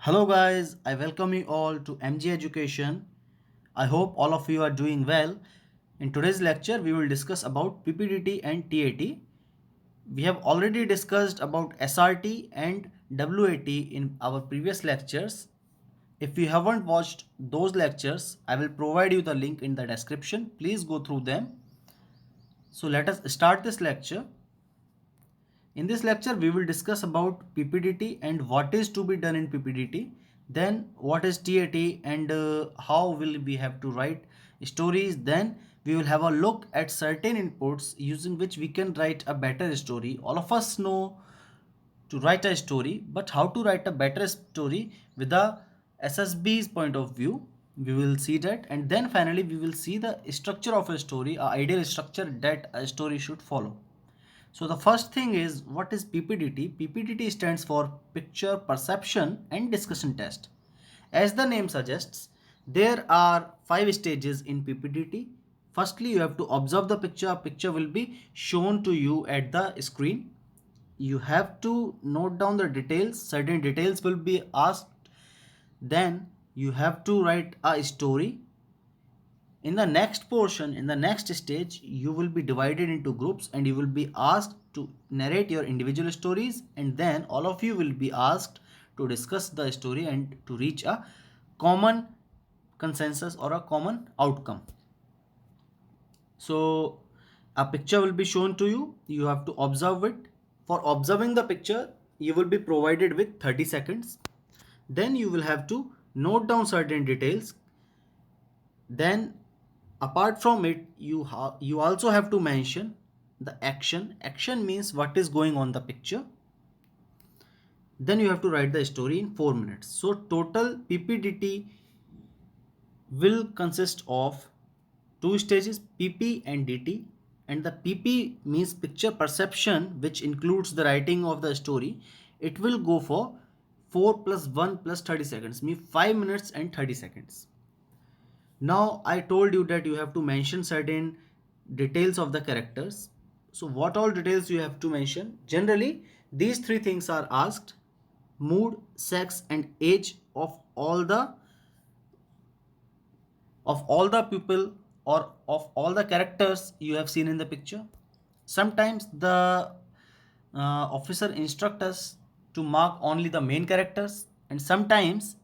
Hello, guys. I welcome you all to MG Education. I hope all of you are doing well. In today's lecture, we will discuss about PPDT and TAT. We have already discussed about SRT and WAT in our previous lectures. If you haven't watched those lectures, I will provide you the link in the description. Please go through them. So let us start this lecture. In this lecture, we will discuss about PPDT and what is to be done in PPDT. Then what is TAT and how will we have to write stories. Then we will have a look at certain inputs using which we can write a better story. All of us know to write a story, but how to write a better story with the SSB's point of view. We will see that, and then finally we will see the structure of a story, a ideal structure that a story should follow. So the first thing is, what is PPDT? PPDT stands for Picture Perception and Discussion Test. As the name suggests, there are 5 stages in PPDT. Firstly, you have to observe the picture. A picture will be shown to you at the screen. You have to note down the details. Certain details will be asked. Then you have to write a story. In the next portion, in the next stage, you will be divided into groups and you will be asked to narrate your individual stories, and then all of you will be asked to discuss the story and to reach a common consensus or a common outcome. So a picture will be shown to you. You have to observe it. For observing the picture, you will be provided with 30 seconds. Then you will have to note down certain details. Then apart from it, you also have to mention the action means what is going on the picture. Then you have to write the story in 4 minutes. So total PPDT will consist of two stages, PP and DT. And the PP means picture perception, which includes the writing of the story. It will go for 4 plus 1 plus 30 seconds, means 5 minutes and 30 seconds. Now I told you that you have to mention certain details of the characters. So what all details you have to mention? Generally, these three things are asked: mood, sex, and age of all the people or of all the characters you have seen in the picture. Sometimes the officer instructs us to mark only the main characters, and sometimes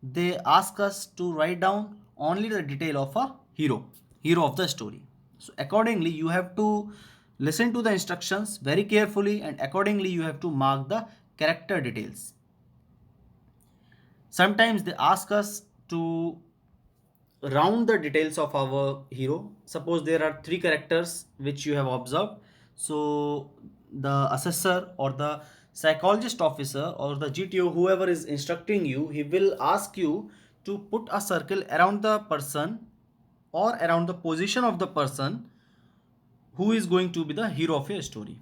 they ask us to write down only the detail of a hero of the story. So accordingly, you have to listen to the instructions very carefully, and accordingly you have to mark the character details. Sometimes they ask us to round the details of our hero. Suppose there are three characters which you have observed. So the assessor or the psychologist officer or the GTO, whoever is instructing you, he will ask you to put a circle around the person or around the position of the person who is going to be the hero of your story.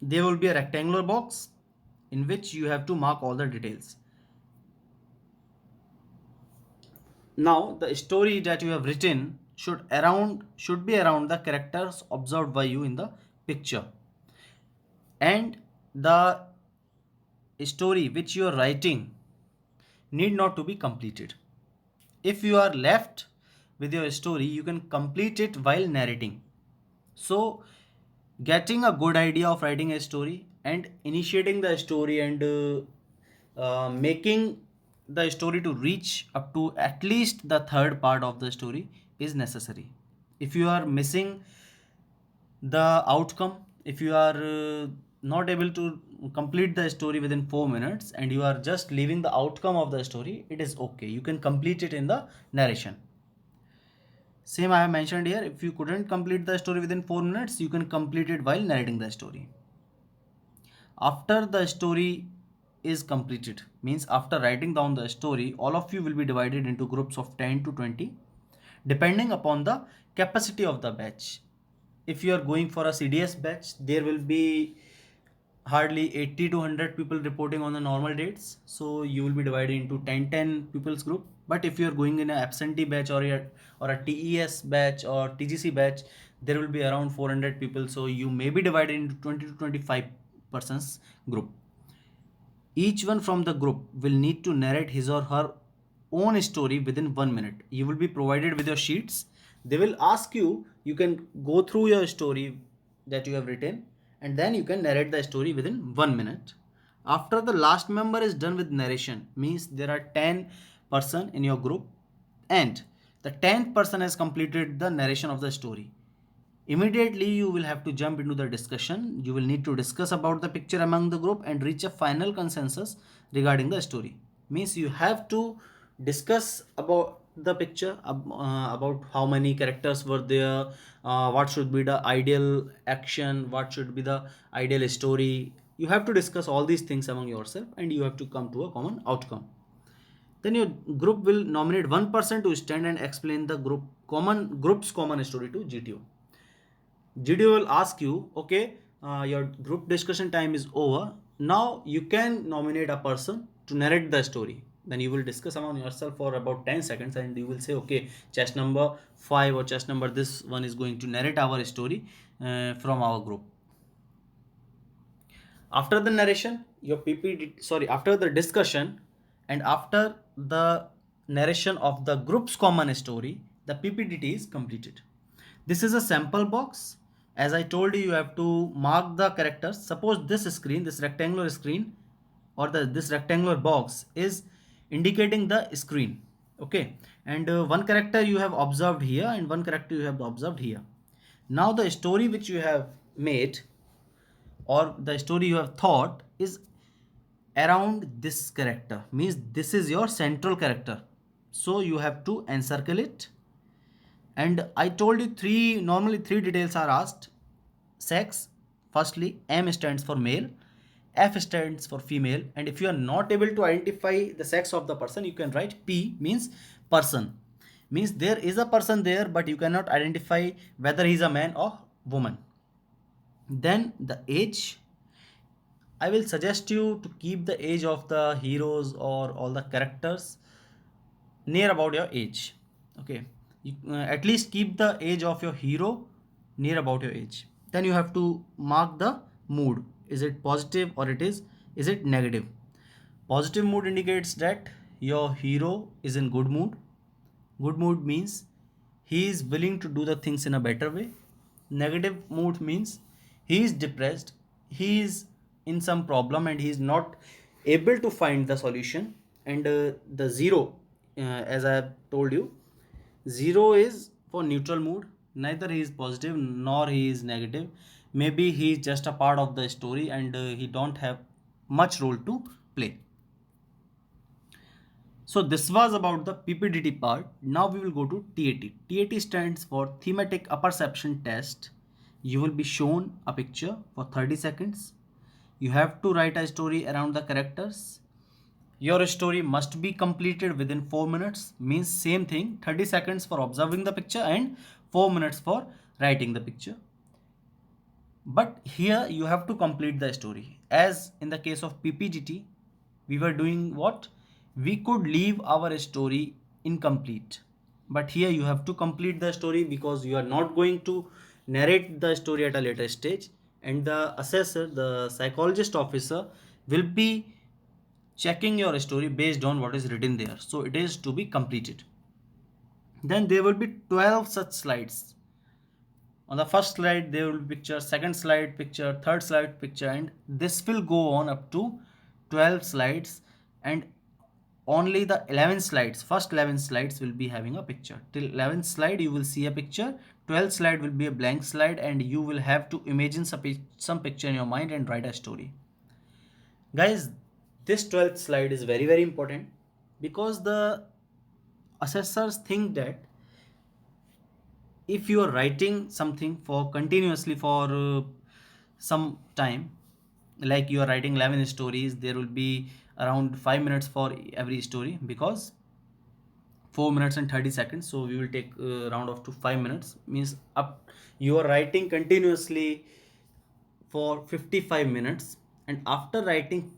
There will be a rectangular box in which you have to mark all the details. Now the story that you have written should be around the characters observed by you in the picture, and the story which you are writing need not to be completed. If you are left with your story, you can complete it while narrating. So getting a good idea of writing a story and initiating the story and making the story to reach up to at least the third part of the story is necessary. If you are missing the outcome, if you are not able to complete the story within 4 minutes and you are just leaving the outcome of the story, it is okay, you can complete it in the narration. Same I have mentioned here, if you couldn't complete the story within 4 minutes, you can complete it while narrating the story. After the story is completed, means after writing down the story, all of you will be divided into groups of 10 to 20 depending upon the capacity of the batch. If you are going for a CDS batch, there will be hardly 80 to 100 people reporting on the normal dates, so you will be divided into 10 people's group. But if you are going in an absentee batch or a TES batch or TGC batch, there will be around 400 people, so you may be divided into 20 to 25 persons group. Each one from the group will need to narrate his or her own story within 1 minute. You will be provided with your sheets. They will ask you, you can go through your story that you have written, and then you can narrate the story within 1 minute. After the last member is done with narration, means there are 10 person in your group, and the 10th person has completed the narration of the story. Immediately you will have to jump into the discussion. You will need to discuss about the picture among the group and reach a final consensus regarding the story. Means you have to discuss about the picture, about how many characters were there, what should be the ideal action, what should be the ideal story. You have to discuss all these things among yourself and you have to come to a common outcome. Then your group will nominate one person to stand and explain the group's common story to GTO. GTO will ask you, okay, your group discussion time is over. Now you can nominate a person to narrate the story. Then you will discuss among yourself for about 10 seconds and you will say, okay, chest number 5 or chest number this one is going to narrate our story from our group. After the narration, your PPT, sorry, after the discussion and after the narration of the group's common story, the PPT is completed. This is a sample box. As I told you, you have to mark the characters. Suppose this screen, this rectangular screen, or this rectangular box is indicating the screen. Okay, and one character you have observed here and one character you have observed here. Now the story which you have made or the story you have thought is around this character, means this is your central character, so you have to encircle it. And I told you normally three details are asked. Sex, firstly, M stands for male, F stands for female, and if you are not able to identify the sex of the person, you can write P, means person, means there is a person there but you cannot identify whether he is a man or woman. Then the age, I will suggest you to keep the age of the heroes or all the characters near about your age. Okay, at least keep the age of your hero near about your age. Then you have to mark the mood. Is it positive or is it negative? Positive mood indicates that your hero is in good mood. Good mood means he is willing to do the things in a better way. Negative mood means he is depressed, he is in some problem and he is not able to find the solution. And the zero, as I have told you, zero is for neutral mood. Neither he is positive nor he is negative. Maybe he is just a part of the story and he don't have much role to play. So this was about the PPDT part. Now we will go to TAT. TAT stands for Thematic Apperception Test. You will be shown a picture for 30 seconds. You have to write a story around the characters. Your story must be completed within 4 minutes. Means same thing, 30 seconds for observing the picture and 4 minutes for writing the picture. But here you have to complete the story. As in the case of PPGT, we were doing what? We could leave our story incomplete. But here you have to complete the story because you are not going to narrate the story at a later stage. And the assessor, the psychologist officer, will be checking your story based on what is written there. So it is to be completed. Then there will be 12 such slides. On the first slide there will be picture, second slide picture, third slide picture, and this will go on up to 12 slides. And only the 11 slides, first 11 slides will be having a picture. Till 11th slide you will see a picture, 12th slide will be a blank slide and you will have to imagine some picture in your mind and write a story. Guys, this 12th slide is very very important because the assessors think that if you are writing something for continuously for some time, like you are writing 11 stories, there will be around 5 minutes for every story because 4 minutes and 30 seconds, so we will take round off to 5 minutes, means up you are writing continuously for 55 minutes. And after writing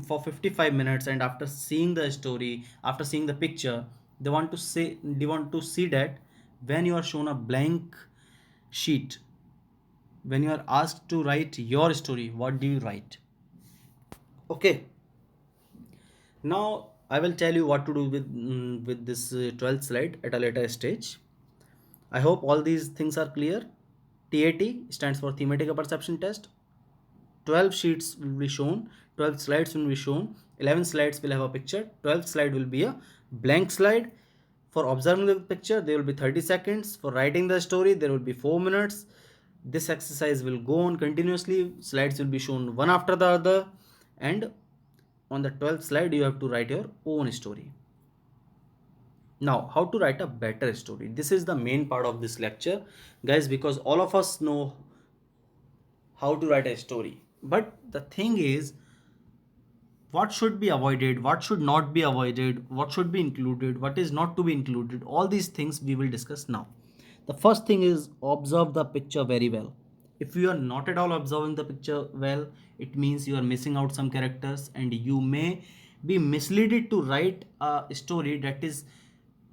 for 55 minutes and after seeing the story, after seeing the picture, they want to see that when you are shown a blank sheet, when you are asked to write your story, what do you write? Okay, Now I will tell you what to do with this 12th slide at a later stage. I hope all these things are clear. TAT stands for thematic perception test. 12 sheets will be shown, 12 slides will be shown, 11 slides will have a picture, 12th slide will be a blank slide. For observing the picture there will be 30 seconds. For writing the story there will be 4 minutes. This exercise will go on continuously. Slides will be shown one after the other, and on the 12th slide you have to write your own story. Now, how to write a better story? This is the main part of this lecture, guys, because all of us know how to write a story. But the thing is, what should be avoided, what should not be avoided, what should be included, what is not to be included, all these things we will discuss now. The first thing is observe the picture very well. If you are not at all observing the picture well, it means you are missing out some characters, and you may be misled to write a story that is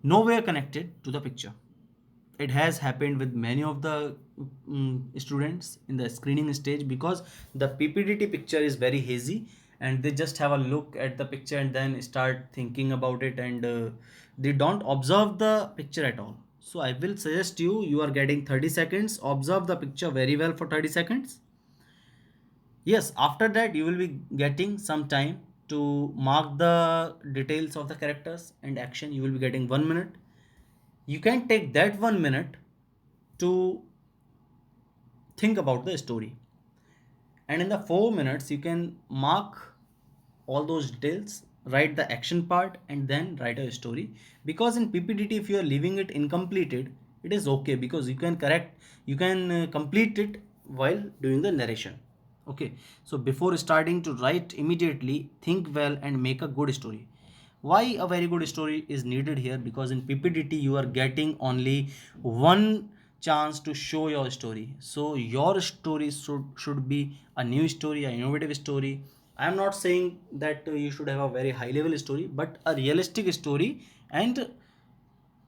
nowhere connected to the picture. It has happened with many of the students in the screening stage, because the PPDT picture is very hazy, and they just have a look at the picture and then start thinking about it, and they don't observe the picture at all. So I will suggest you are getting 30 seconds. Observe the picture very well for 30 seconds. Yes, after that you will be getting some time to mark the details of the characters and action. You will be getting 1 minute. You can take that 1 minute to think about the story, and in the 4 minutes you can mark all those details, write the action part, and then write a story. Because in PPDT if you are leaving it incompleted, it is okay, because you can complete it while doing the narration. Okay, so before starting to write immediately, think well and make a good story. Why a very good story is needed here? Because in PPDT you are getting only one chance to show your story. So your story should be a new story, an innovative story. I am not saying that you should have a very high level story, but a realistic story and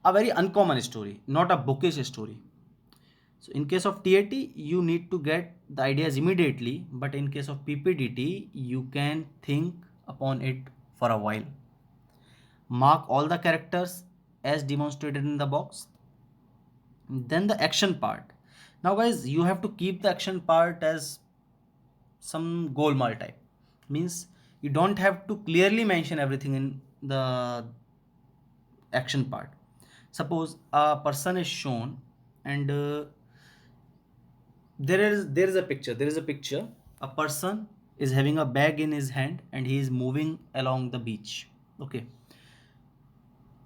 a very uncommon story, not a bookish story. So in case of TAT, you need to get the ideas immediately, but in case of PPDT, you can think upon it for a while. Mark all the characters as demonstrated in the box. Then the action part. Now guys, you have to keep the action part as some goalmal type. Means you don't have to clearly mention everything in the action part. Suppose a person is shown, and there is a picture. A person is having a bag in his hand and he is moving along the beach. Okay,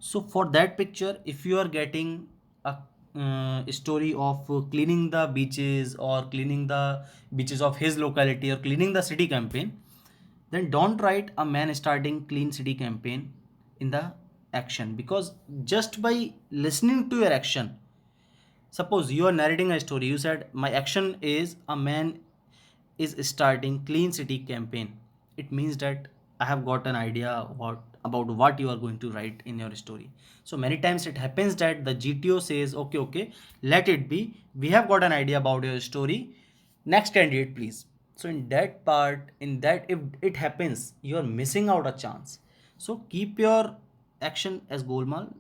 so for that picture, if you are getting a story of cleaning the beaches, or cleaning the beaches of his locality, or cleaning the city campaign, then don't write a man starting clean city campaign in the action. Because just by listening to your action, suppose you are narrating a story, you said my action is a man is starting clean city campaign. It means that I have got an idea about what you are going to write in your story. So many times it happens that the GTO says, okay, let it be, we have got an idea about your story, next candidate please. So in that part, in that, if it happens, you are missing out a chance. So keep your action as goalmal.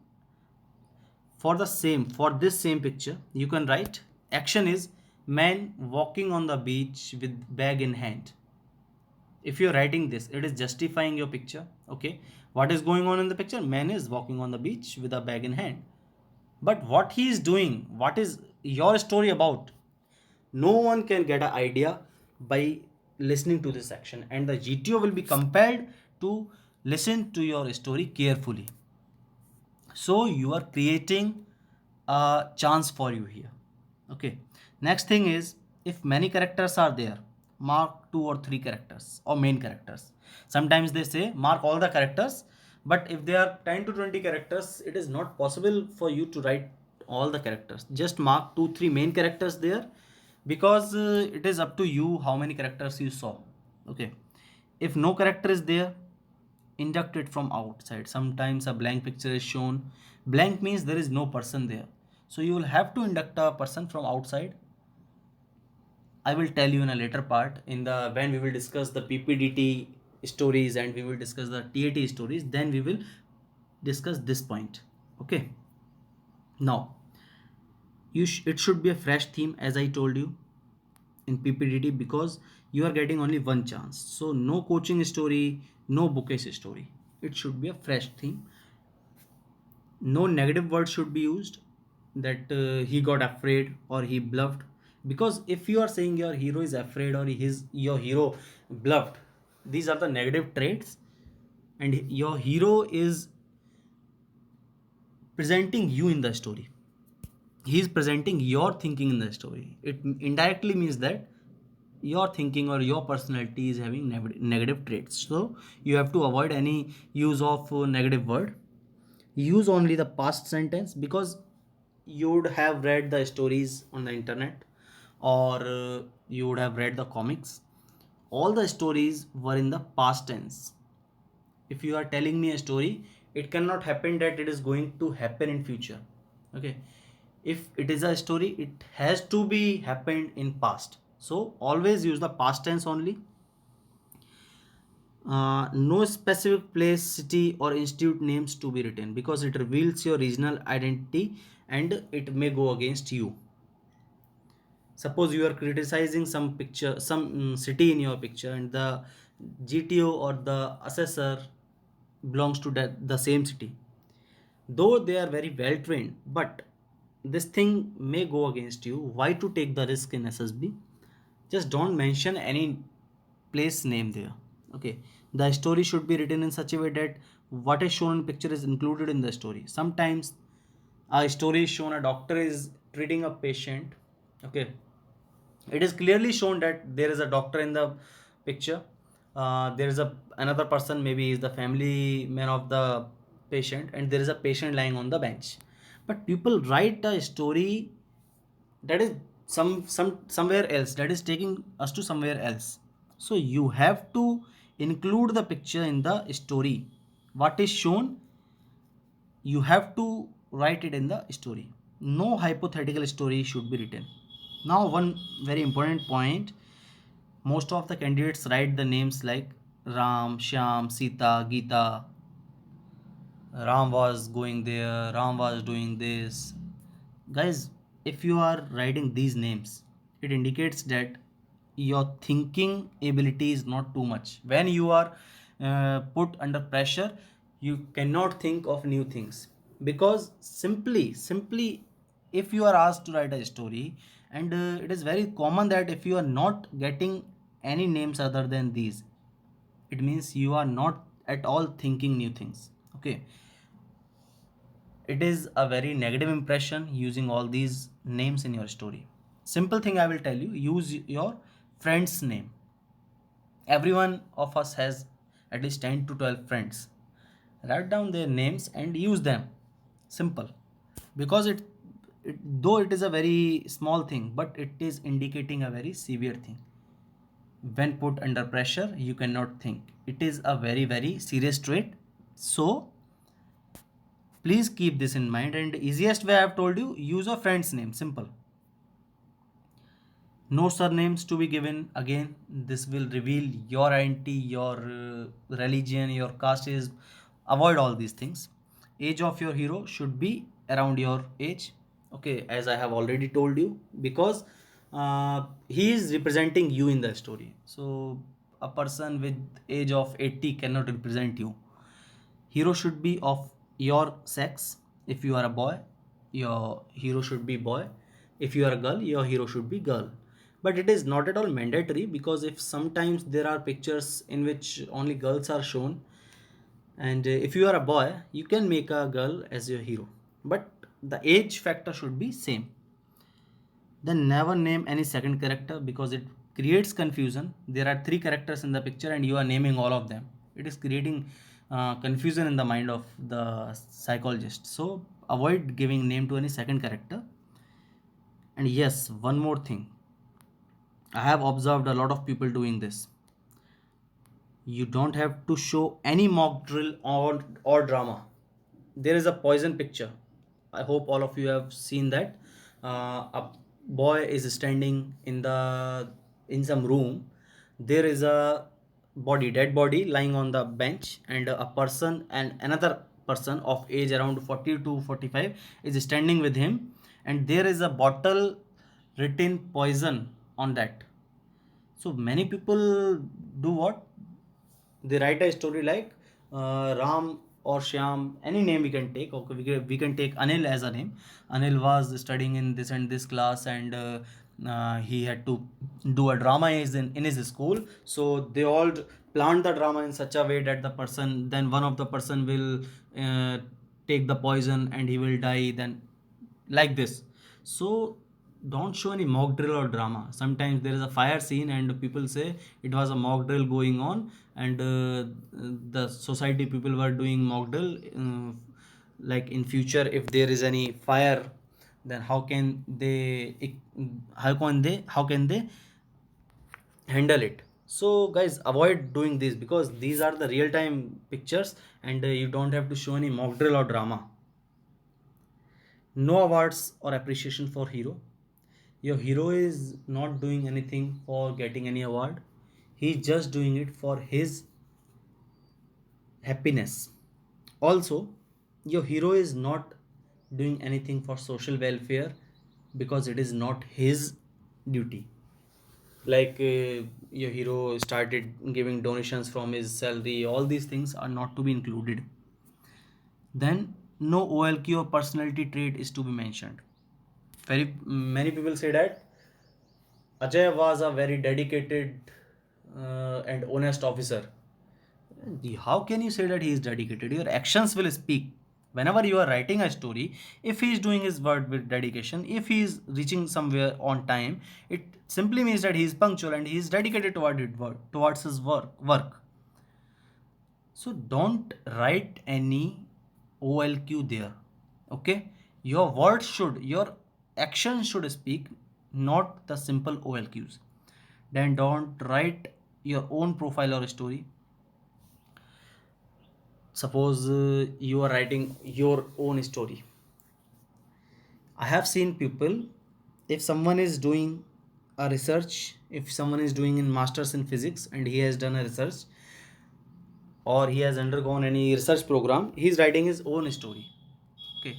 For this same picture, you can write action is man walking on the beach with bag in hand. If you're writing this, it is justifying your picture. Okay, what is going on in the picture? Man is walking on the beach with a bag in hand, but what he is doing, what is your story about? No one can get an idea by listening to this action, and the GTO will be compelled to listen to your story carefully. So you are creating a chance for you here. Okay, next thing is, if many characters are there, mark 2 or 3 characters or main characters. Sometimes they say mark all the characters, but if there are 10 to 20 characters, it is not possible for you to write all the characters. Just mark 2 3 main characters there, because it is up to you how many characters you saw. Okay, if no character is there, induct it from outside. Sometimes a blank picture is shown. Blank means there is no person there, so you will have to induct a person from outside. I will tell you in a later part, in the when we will discuss the PPDT stories and we will discuss the TAT stories, then we will discuss this point. Okay. Now, it should be a fresh theme, as I told you, in PPDT, because you are getting only one chance. So no coaching story, no bookish story. It should be a fresh theme. No negative words should be used, that he got afraid or he bluffed, because if you are saying your hero is afraid or your hero bluffed, these are the negative traits, and your hero is presenting you in the story. He is presenting your thinking in the story. It indirectly means that your thinking or your personality is having negative traits. So you have to avoid any use of negative word. Use only the past sentence, because you would have read the stories on the internet, or you would have read the comics. All the stories were in the past tense. If you are telling me a story, it cannot happen that it is going to happen in future. Okay. If it is a story, it has to be happened in past, so always use the past tense only. No specific place, city, or institute names to be written, because it reveals your regional identity and it may go against you. Suppose you are criticizing some picture, some city in your picture, and the GTO or the assessor belongs to the same city. Though they are very well trained, but this thing may go against you. Why to take the risk in SSB? Just don't mention any place name there. Okay. The story should be written in such a way that what is shown in picture is included in the story. Sometimes a story is shown, a doctor is treating a patient. Okay. It is clearly shown that there is a doctor in the picture. There is a another person, maybe is the family man of the patient, and there is a patient lying on the bench. But people write a story that is somewhere else, that is taking us to somewhere else. So you have to include the picture in the story. What is shown, you have to write it in the story. No hypothetical story should be written. Now, one very important point: most of the candidates write the names like Ram, Shyam, Sita, Geeta. Ram was going there, Ram was doing this. Guys, if you are writing these names, it indicates that your thinking ability is not too much. When you are put under pressure, you cannot think of new things, because simply, if you are asked to write a story, and it is very common that if you are not getting any names other than these, it means you are not at all thinking new things. Okay. It is a very negative impression using all these names in your story. Simple thing I will tell you: use your friend's name. Everyone of us has at least 10 to 12 friends. Write down their names and use them. Simple. Because though it is a very small thing, but it is indicating a very severe thing. When put under pressure, you cannot think. It is a very, very serious trait. So please keep this in mind. And easiest way I have told you: use a friend's name. Simple. No surnames to be given. Again, this will reveal your identity, your religion, your caste. Avoid all these things. Age of your hero should be around your age. Okay, as I have already told you, because he is representing you in the story. So a person with age of 80 cannot represent you. Hero should be of your sex. If you are a boy, your hero should be boy. If you are a girl, your hero should be girl. But it is not at all mandatory, because if sometimes there are pictures in which only girls are shown, and if you are a boy, you can make a girl as your hero, but the age factor should be same. Then never name any second character, because it creates confusion. There are three characters in the picture and you are naming all of them. It is creating confusion in the mind of the psychologist. So avoid giving name to any second character. And yes, one more thing, I have observed a lot of people doing this. You don't have to show any mock drill or drama. There is a poison picture. I hope all of you have seen that. A boy is standing in some room. There is a body, dead body lying on the bench, and a person and another person of age around 40 to 45 is standing with him, and there is a bottle written poison on that. So many people do what? They write a story like Ram or Shyam, any name we can take. Okay, we can take Anil as a name. Anil was studying in this and this class, and he had to do a drama in his school. So they all planned the drama in such a way that the person, then one of the person will take the poison and he will die. Then like this. So don't show any mock drill or drama. Sometimes there is a fire scene and people say it was a mock drill going on, and the society people were doing mock drill, like in future if there is any fire, then how can they handle it. So guys, avoid doing this, because these are the real time pictures, and you don't have to show any mock drill or drama. No awards or appreciation for hero. Your hero is not doing anything for getting any award. He's just doing it for his happiness. Also, your hero is not doing anything for social welfare, because it is not his duty. Like your hero started giving donations from his salary, all these things are not to be included. Then no OLQ or personality trait is to be mentioned. Very many people say that Ajay was a very dedicated and honest officer. How can you say that he is dedicated? Your actions will speak. Whenever you are writing a story, if he is doing his work with dedication, if he is reaching somewhere on time, it simply means that he is punctual and he is dedicated towards his work. So don't write any OLQ there. Okay? Your action should speak, not the simple OLQs. Then don't write your own profile or story. Suppose you are writing your own story. I have seen people, if someone is doing a research, if someone is doing in masters in physics and he has done a research, or he has undergone any research program, he is writing his own story. Okay,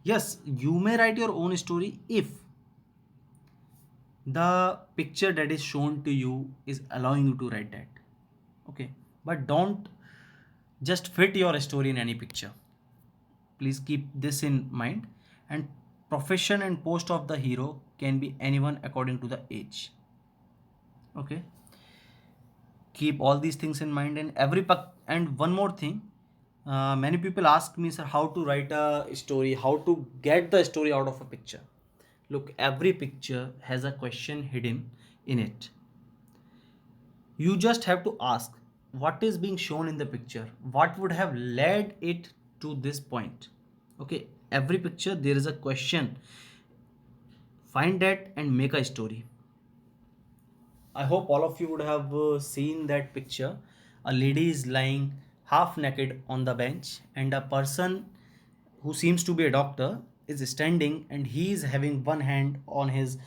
yes, you may write your own story if the picture that is shown to you is allowing you to write that. Okay, but don't just fit your story in any picture. Please keep this in mind. And profession and post of the hero can be anyone according to the age. Okay, keep all these things in mind. And one more thing, many people ask me, sir, how to write a story, how to get the story out of a picture. Look, every picture has a question hidden in it. You just have to ask, what is being shown in the picture, what would have led it to this point. Okay, every picture there is a question. Find that and make a story. I hope all of you would have seen that picture. A lady is lying half naked on the bench, and a person who seems to be a doctor is standing, and he is having one hand on his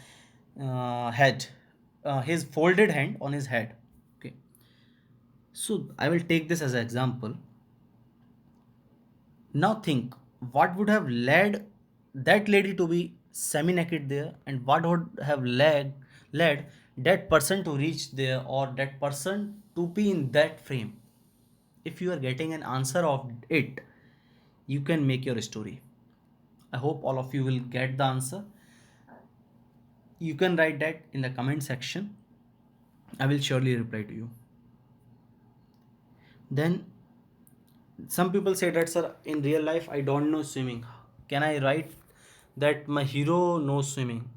head, his folded hand on his head. Okay, so I will take this as an example. Now think, what would have led that lady to be semi naked there, and what would have led that person to reach there, or that person to be in that frame. If you are getting an answer of it, you can make your story. I hope all of you will get the answer. You can write that in the comment section. I will surely reply to you. Then some people say that, sir, in real life I don't know swimming. Can I write that my hero knows swimming?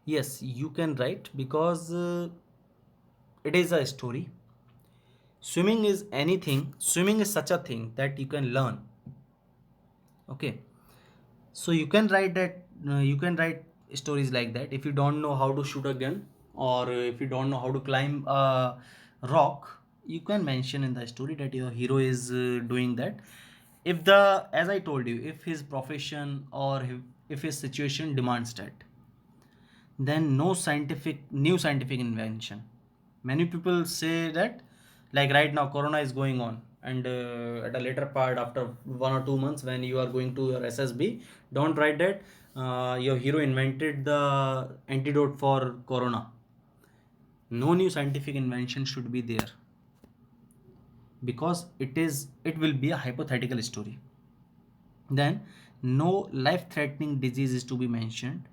Yes, you can write, because it is a story. Swimming is such a thing that you can learn. Okay, so you can write that, you can write stories like that. If you don't know how to shoot a gun, or if you don't know how to climb a rock, you can mention in the story that your hero is doing that. If the As I told you, if his profession or if his situation demands that, then no scientific new scientific invention. Many people say that Like right now corona is going on, and at a later part after 1 or 2 months when you are going to your ssb, don't write that your hero invented the antidote for corona. No new scientific invention should be there, because it will be a hypothetical story. Then no life threatening disease is to be mentioned.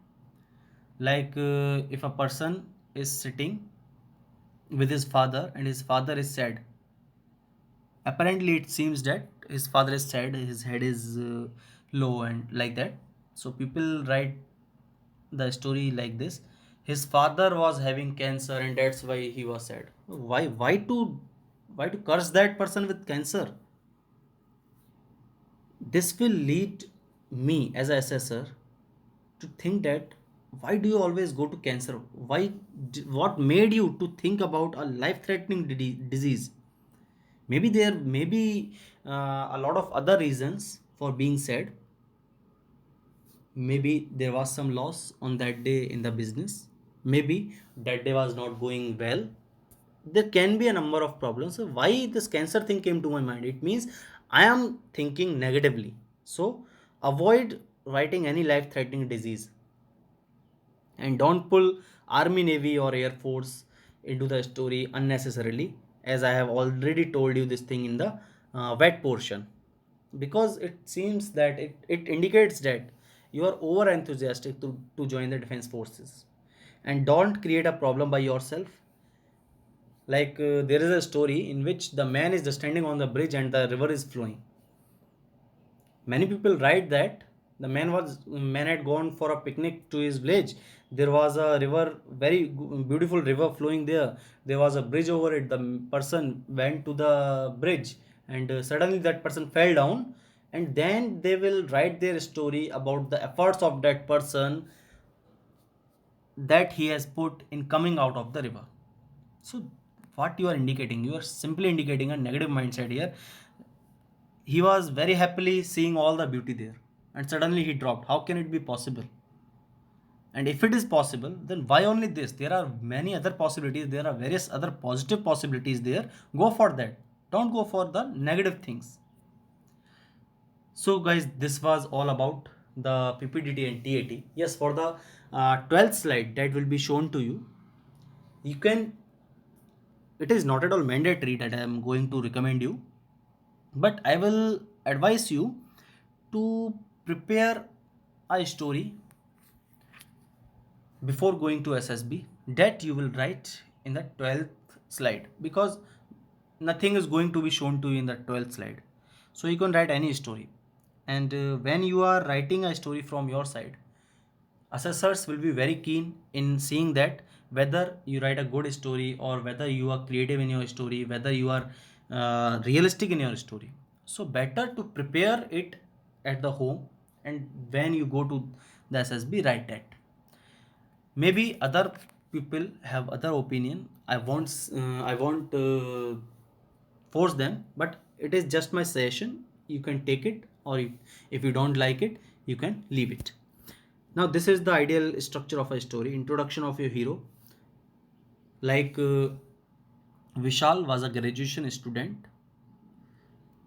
Like if a person is sitting with his father and his father is sad, apparently it seems that his father is sad, his head is low and like that. So people write the story like this: his father was having cancer and that's why he was sad. Why to curse that person with cancer? This will lead me as an assessor to think that why do you always go to cancer? What made you to think about a life threatening disease? Maybe there may be a lot of other reasons for being sad. Maybe there was some loss on that day in the business. Maybe that day was not going well. There can be a number of problems. So why this cancer thing came to my mind? It means I am thinking negatively. So avoid writing any life threatening disease, and don't pull army, navy or air force into the story unnecessarily, as I have already told you this thing in the wet portion, because it seems that it indicates that you are over enthusiastic to join the defense forces. And don't create a problem by yourself. Like there is a story in which the man is just standing on the bridge and the river is flowing. Many people write that the man had gone for a picnic to his village. There was a river, very beautiful river flowing there. There was a bridge over it. The person went to the bridge, and suddenly that person fell down. And then they will write their story about the efforts of that person that he has put in coming out of the river. So what you are indicating, you are simply indicating a negative mindset here. He was very happily seeing all the beauty there, and suddenly he dropped. How can it be possible? And if it is possible, then why only this? There are many other possibilities, there are various other positive possibilities there. Go for that. Don't go for the negative things. So guys, this was all about the ppdt and tat. Yes, for the 12th slide that will be shown to you, you can, it is not at all mandatory that I am going to recommend you, but I will advise you to prepare a story before going to ssb that you will write in the 12th slide, because nothing is going to be shown to you in the 12th slide. So you can write any story. And when you are writing a story from your side, assessors will be very keen in seeing that whether you write a good story, or whether you are creative in your story, whether you are realistic in your story. So better to prepare it at the home, and when you go to the ssb, write that. Maybe other people have other opinion. I won't force them, but it is just my suggestion. You can take it, or if you don't like it, you can leave it. Now this is the ideal structure of a story. Introduction of your hero. Like Vishal was a graduation student.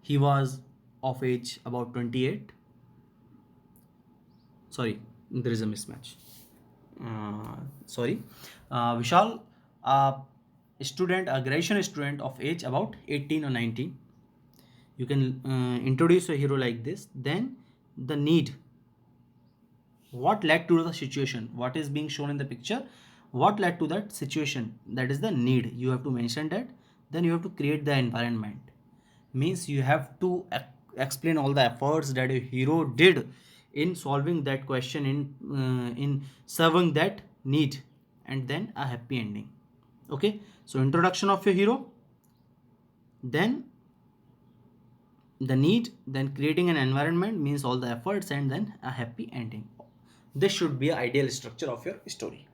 He was of age about 28. Sorry, there is a mismatch. Sorry. Vishal, a a graduation student of age about 18 or 19. You can introduce a hero like this. Then the need. What led to the situation? What is being shown in the picture? What led to that situation? That is the need. You have to mention that. Then you have to create the environment. Means you have to explain all the efforts that a hero did in solving that question, in serving that need, and then a happy ending. Okay, so introduction of your hero, then the need, then creating an environment, means all the efforts, and then a happy ending. This should be an ideal structure of your story.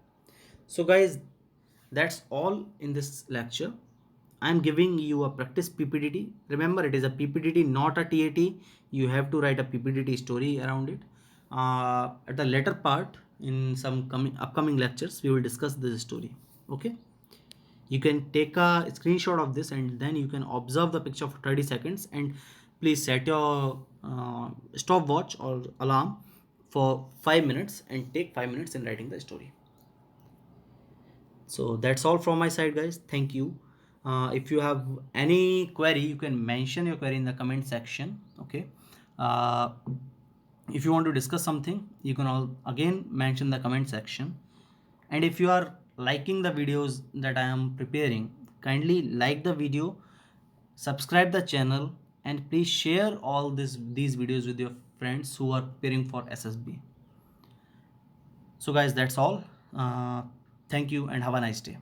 So guys, that's all in this lecture. I am giving you a practice PPTT. Remember, it is a PPTT, not a TAT. You have to write a PPTT story around it. At the later part, in some upcoming lectures, we will discuss this story. Okay. You can take a screenshot of this and then you can observe the picture for 30 seconds, and please set your stopwatch or alarm for 5 minutes and take 5 minutes in writing the story. So that's all from my side, guys. Thank you. If you have any query, you can mention your query in the comment section. Okay. uh, if you want to discuss something, you can all again mention the comment section. And if you are liking the videos that I am preparing, kindly like the video, subscribe the channel, and please share all these videos with your friends who are preparing for SSB. So guys, that's all. Thank you and have a nice day.